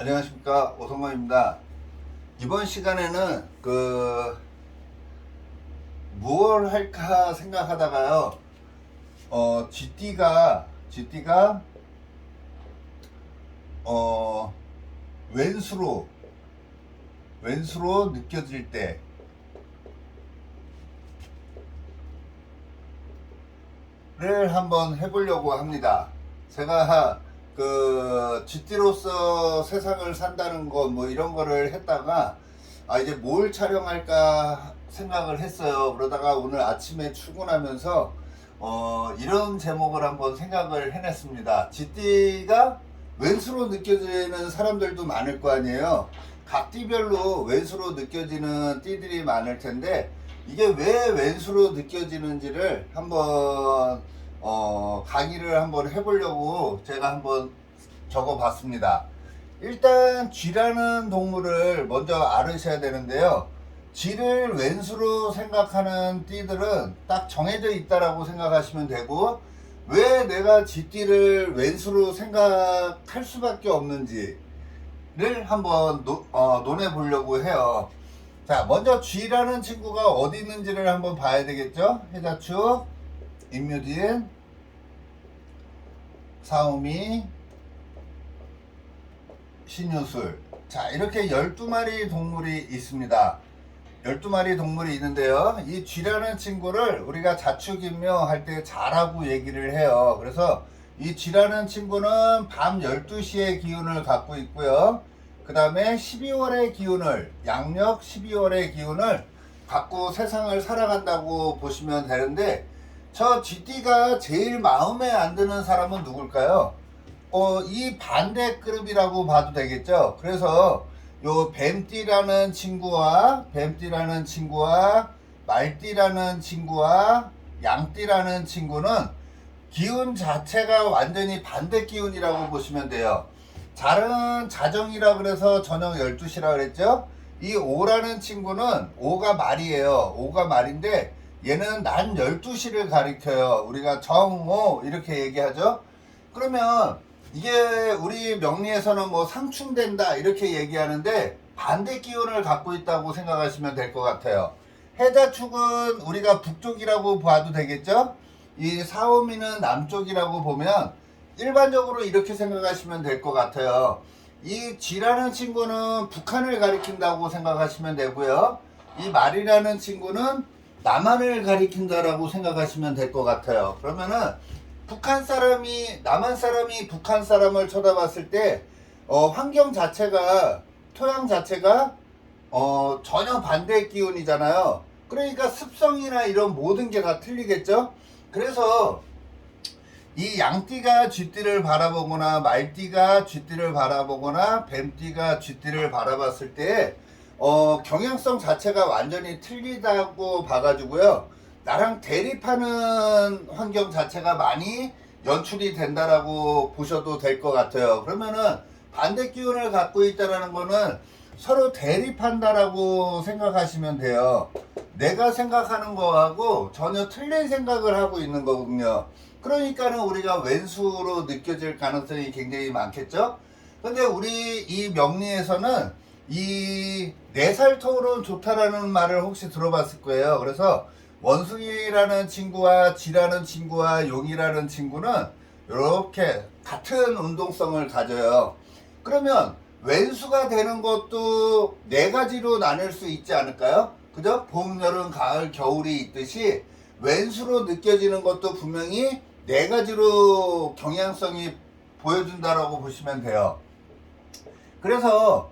안녕하십니까, 오성범입니다. 이번 시간에는 무얼 할까 생각하다가요, GT가 왼수로 느껴질 때를 한번 해보려고 합니다. 제가 GT로서 세상을 산다는 거 뭐 이런 거를 했다가 이제 뭘 촬영할까 생각을 했어요. 그러다가 오늘 아침에 출근하면서 이런 제목을 한번 생각을 해냈습니다. GT가 왼수로 느껴지는 사람들도 많을 거 아니에요. 각 띠별로 왼수로 느껴지는 띠들이 많을 텐데 이게 왜 왼수로 느껴지는지를 한번 강의를 한번 해보려고 제가 한번 적어봤습니다. 일단 쥐라는 동물을 먼저 알으셔야 되는데요. 쥐를 왼수로 생각하는 띠들은 딱 정해져 있다라고 생각하시면 되고, 왜 내가 쥐띠를 왼수로 생각할 수밖에 없는지를 한번 논해 보려고 해요. 자, 먼저 쥐라는 친구가 어디 있는지를 한번 봐야 되겠죠. 해자축, 임묘진, 사오미, 신유술. 자, 이렇게 12마리 동물이 있습니다. 12마리 동물이 있는데요. 이 쥐라는 친구를 우리가 자축인묘 할 때 자라고 얘기를 해요. 그래서 이 쥐라는 친구는 밤 12시의 기운을 갖고 있고요. 그 다음에 12월의 기운을, 양력 12월의 기운을 갖고 세상을 살아간다고 보시면 되는데, 저 쥐띠가 제일 마음에 안 드는 사람은 누굴까요? 이 반대 그룹이라고 봐도 되겠죠. 그래서 요 뱀띠라는 친구와 말띠라는 친구와 양띠라는 친구는 기운 자체가 완전히 반대 기운이라고 보시면 돼요. 잘은 자정이라 그래서 저녁 12시라 그랬죠. 이 오라는 친구는 오가 말이에요. 오가 말인데 얘는 낮 12시를 가리켜요. 우리가 정오 이렇게 얘기하죠. 그러면 이게 우리 명리에서는 뭐 상충된다 이렇게 얘기하는데 반대 기운을 갖고 있다고 생각하시면 될 것 같아요. 해자축은 우리가 북쪽이라고 봐도 되겠죠. 이 사오미는 남쪽이라고 보면 일반적으로 이렇게 생각하시면 될 것 같아요. 이 쥐라는 친구는 북한을 가리킨다고 생각하시면 되고요. 이 말이라는 친구는 남한을 가리킨다라고 생각하시면 될 것 같아요. 그러면은 남한 사람이 북한 사람을 쳐다봤을 때 환경 자체가, 토양 자체가 전혀 반대 기운이잖아요. 그러니까 습성이나 이런 모든 게 다 틀리겠죠. 그래서 이 양띠가 쥐띠를 바라보거나 말띠가 쥐띠를 바라보거나 뱀띠가 쥐띠를 바라봤을 때 경향성 자체가 완전히 틀리다고 봐가지고요. 나랑 대립하는 환경 자체가 많이 연출이 된다라고 보셔도 될 것 같아요. 그러면은 반대 기운을 갖고 있다라는 거는 서로 대립한다라고 생각하시면 돼요. 내가 생각하는 거하고 전혀 틀린 생각을 하고 있는 거거든요. 그러니까는 우리가 왼수로 느껴질 가능성이 굉장히 많겠죠. 근데 우리 이 명리에서는 이 4살 터울은 좋다라는 말을 혹시 들어봤을 거예요. 그래서 원숭이라는 친구와 쥐라는 친구와 용이라는 친구는 이렇게 같은 운동성을 가져요. 그러면 왼수가 되는 것도 4가지로 나눌 수 있지 않을까요? 그죠? 봄, 여름, 가을, 겨울이 있듯이 왼수로 느껴지는 것도 분명히 4가지로 경향성이 보여준다라고 보시면 돼요. 그래서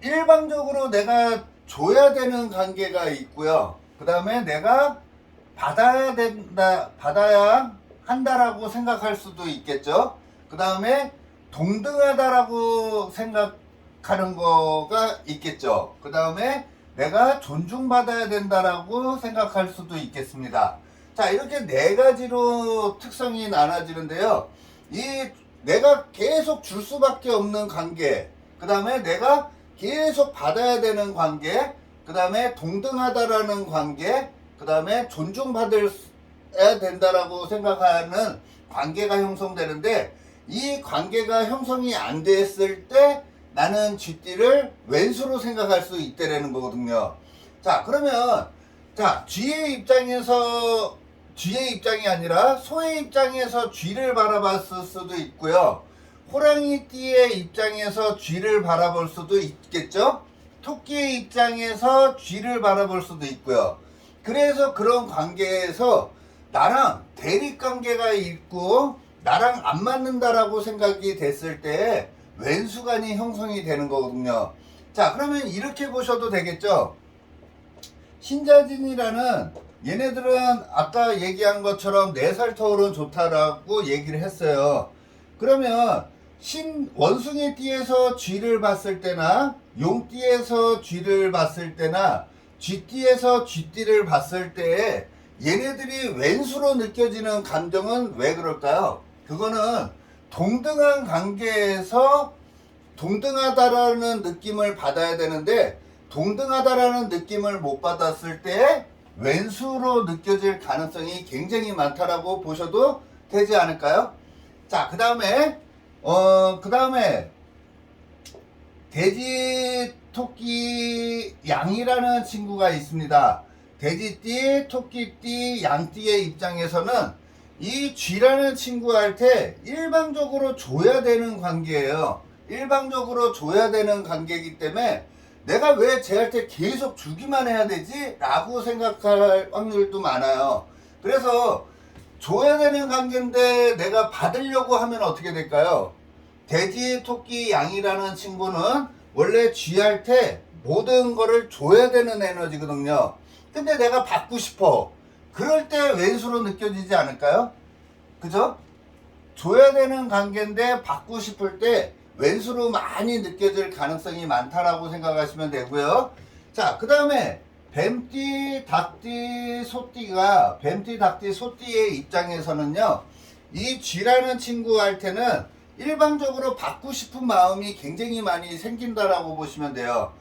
일방적으로 내가 줘야 되는 관계가 있고요. 그 다음에 내가 받아야 한다라고 생각할 수도 있겠죠. 그 다음에 동등하다라고 생각하는 거가 있겠죠. 그 다음에 내가 존중받아야 된다라고 생각할 수도 있겠습니다. 자, 이렇게 4가지로 특성이 나눠지는데요. 이 내가 계속 줄 수밖에 없는 관계, 그 다음에 내가 계속 받아야 되는 관계, 그 다음에 동등하다라는 관계, 그 다음에 존중받아야 된다라고 생각하는 관계가 형성되는데, 이 관계가 형성이 안 됐을 때 나는 쥐띠를 왼수로 생각할 수 있다라는 거거든요. 자, 그러면 자, 쥐의 입장이 아니라 소의 입장에서 쥐를 바라봤을 수도 있고요. 호랑이띠의 입장에서 쥐를 바라볼 수도 있겠죠. 토끼의 입장에서 쥐를 바라볼 수도 있고요. 그래서 그런 관계에서 나랑 대립 관계가 있고 나랑 안 맞는다라고 생각이 됐을 때 왼수간이 형성이 되는 거거든요. 자, 그러면 이렇게 보셔도 되겠죠. 신자진이라는 얘네들은 아까 얘기한 것처럼 4살 터울은 좋다라고 얘기를 했어요. 그러면 원숭이 띠에서 쥐를 봤을 때나 용띠에서 쥐를 봤을 때나 쥐띠에서 쥐띠를 봤을 때 얘네들이 왼수로 느껴지는 감정은 왜 그럴까요? 그거는 동등한 관계에서 동등하다라는 느낌을 받아야 되는데 동등하다라는 느낌을 못 받았을 때 왼수로 느껴질 가능성이 굉장히 많다라고 보셔도 되지 않을까요? 자, 그 다음에 돼지, 토끼, 양이라는 친구가 있습니다. 돼지띠, 토끼띠, 양띠의 입장에서는 이 쥐라는 친구한테 일방적으로 줘야 되는 관계예요. 일방적으로 줘야 되는 관계이기 때문에 내가 왜 쟤한테 계속 주기만 해야 되지? 라고 생각할 확률도 많아요. 그래서 줘야 되는 관계인데 내가 받으려고 하면 어떻게 될까요? 돼지, 토끼, 양이라는 친구는 원래 쥐한테 모든 거를 줘야 되는 에너지거든요. 근데 내가 받고 싶어. 그럴 때 왼수로 느껴지지 않을까요? 그죠? 줘야 되는 관계인데 받고 싶을 때 왼수로 많이 느껴질 가능성이 많다라고 생각하시면 되고요. 자, 그 다음에 뱀띠, 닭띠, 소띠가 뱀띠, 닭띠, 소띠의 입장에서는요. 이 쥐라는 친구한테는 일방적으로 받고 싶은 마음이 굉장히 많이 생긴다라고 보시면 돼요.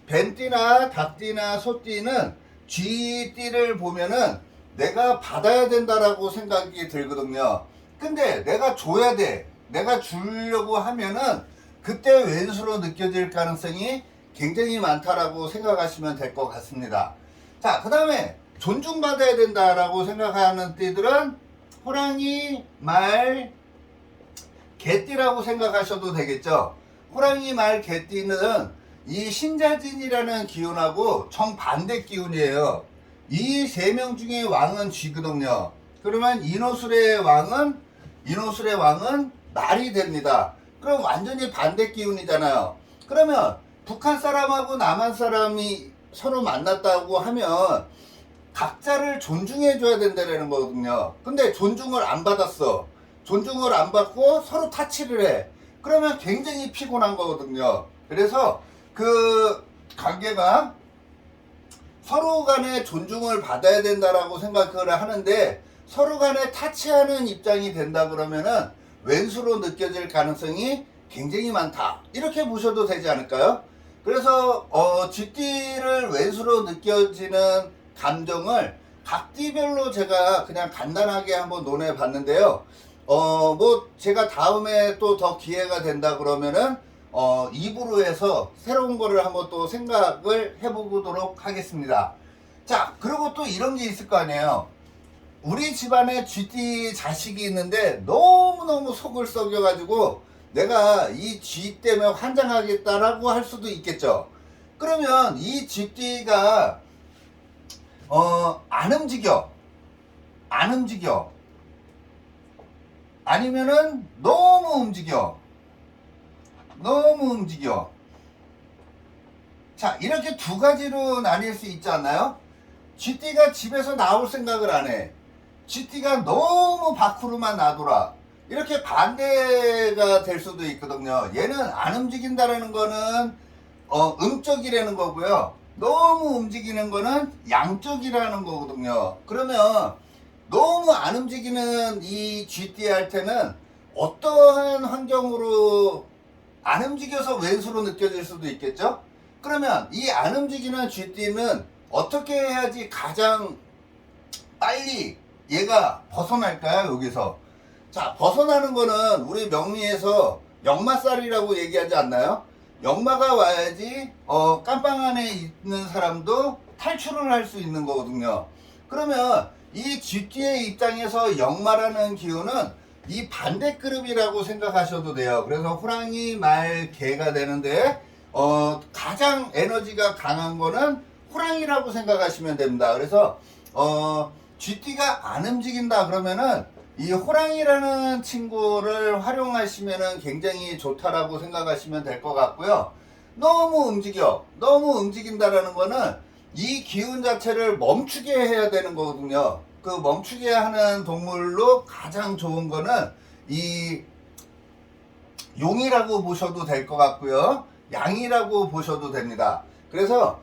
뱀띠나 닭띠나 소띠는 쥐띠를 보면은 내가 받아야 된다라고 생각이 들거든요. 근데 내가 줘야 돼. 내가 주려고 하면은 그때 왼수로 느껴질 가능성이 굉장히 많다라고 생각하시면 될 것 같습니다. 자, 그 다음에 존중받아야 된다라고 생각하는 띠들은 호랑이, 말, 개띠라고 생각하셔도 되겠죠. 호랑이, 말, 개띠는 이 신자진이라는 기운하고 정반대 기운이에요. 이 3명 중에 왕은 쥐거든요. 그러면 인호술의 왕은 말이 됩니다. 그럼 완전히 반대 기운이잖아요. 그러면 북한 사람하고 남한 사람이 서로 만났다고 하면 각자를 존중해 줘야 된다는 거거든요. 근데 존중을 안 받았어. 존중을 안 받고 서로 타치를 해. 그러면 굉장히 피곤한 거거든요. 그래서 그 관계가 서로 간에 존중을 받아야 된다라고 생각을 하는데 서로 간에 타치하는 입장이 된다 그러면은 왼수로 느껴질 가능성이 굉장히 많다. 이렇게 보셔도 되지 않을까요? 그래서 쥐띠를 왼수로 느껴지는 감정을 각 띠별로 제가 그냥 간단하게 한번 논해 봤는데요. 뭐 제가 다음에 또 더 기회가 된다 그러면은 2부로 해서 새로운 거를 한번 또 생각을 해보도록 하겠습니다. 자, 그리고 또 이런 게 있을 거 아니에요. 우리 집안에 쥐띠 자식이 있는데 너무너무 속을 썩여가지고 내가 이 쥐 때문에 환장하겠다라고 할 수도 있겠죠. 그러면 이 쥐띠가 안 움직여 아니면은 너무 움직여. 자, 이렇게 두 가지로 나뉠 수 있지 않나요? 쥐띠가 집에서 나올 생각을 안 해. 쥐띠가 너무 밖으로만 놔둬라. 이렇게 반대가 될 수도 있거든요. 얘는 안 움직인다라는 거는 음적이라는 거고요. 너무 움직이는 거는 양적이라는 거거든요. 그러면 너무 안 움직이는 이 쥐띠한테는 어떠한 환경으로 안 움직여서 왼수로 느껴질 수도 있겠죠? 그러면 이 안 움직이는 쥐띠는 어떻게 해야지 가장 빨리 얘가 벗어날까요? 여기서. 자, 벗어나는 거는 우리 명리에서 역마살이라고 얘기하지 않나요? 역마가 와야지 깜빵 안에 있는 사람도 탈출을 할 수 있는 거거든요. 그러면 이 GT의 입장에서 역마라는 기운은 이 반대 그룹이라고 생각하셔도 돼요. 그래서 호랑이, 말, 개가 되는데 가장 에너지가 강한 거는 호랑이라고 생각하시면 됩니다. 그래서 GT가 안 움직인다 그러면은 이 호랑이라는 친구를 활용하시면은 굉장히 좋다라고 생각하시면 될 것 같고요. 너무 움직인다라는 거는 이 기운 자체를 멈추게 해야 되는 거거든요. 그 멈추게 하는 동물로 가장 좋은 거는 이 용이라고 보셔도 될 것 같고요. 양이라고 보셔도 됩니다. 그래서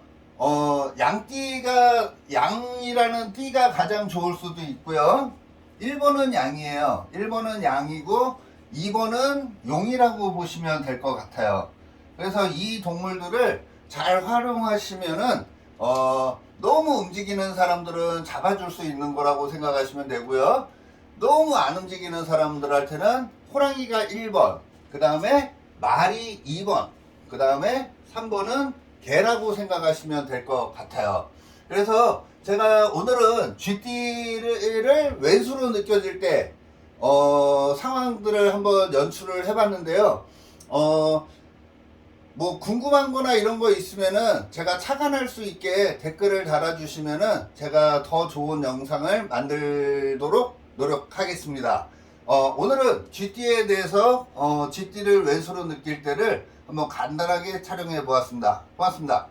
양이라는 띠가 가장 좋을 수도 있고요. 1번은 양이에요. 1번은 양이고 2번은 용이라고 보시면 될 것 같아요. 그래서 이 동물들을 잘 활용하시면은 너무 움직이는 사람들은 잡아줄 수 있는 거라고 생각하시면 되고요. 너무 안 움직이는 사람들한테는 호랑이가 1번, 그 다음에 말이 2번, 그 다음에 3번은 개라고 생각하시면 될 것 같아요. 그래서 제가 오늘은 GT를 왼수로 느껴질 때 상황들을 한번 연출을 해봤는데요. 뭐 궁금한 거나 이런 거 있으면은 제가 착안할 수 있게 댓글을 달아주시면은 제가 더 좋은 영상을 만들도록 노력하겠습니다. 오늘은 GT에 대해서 GT를 왼수로 느낄 때를 한번 간단하게 촬영해 보았습니다. 고맙습니다.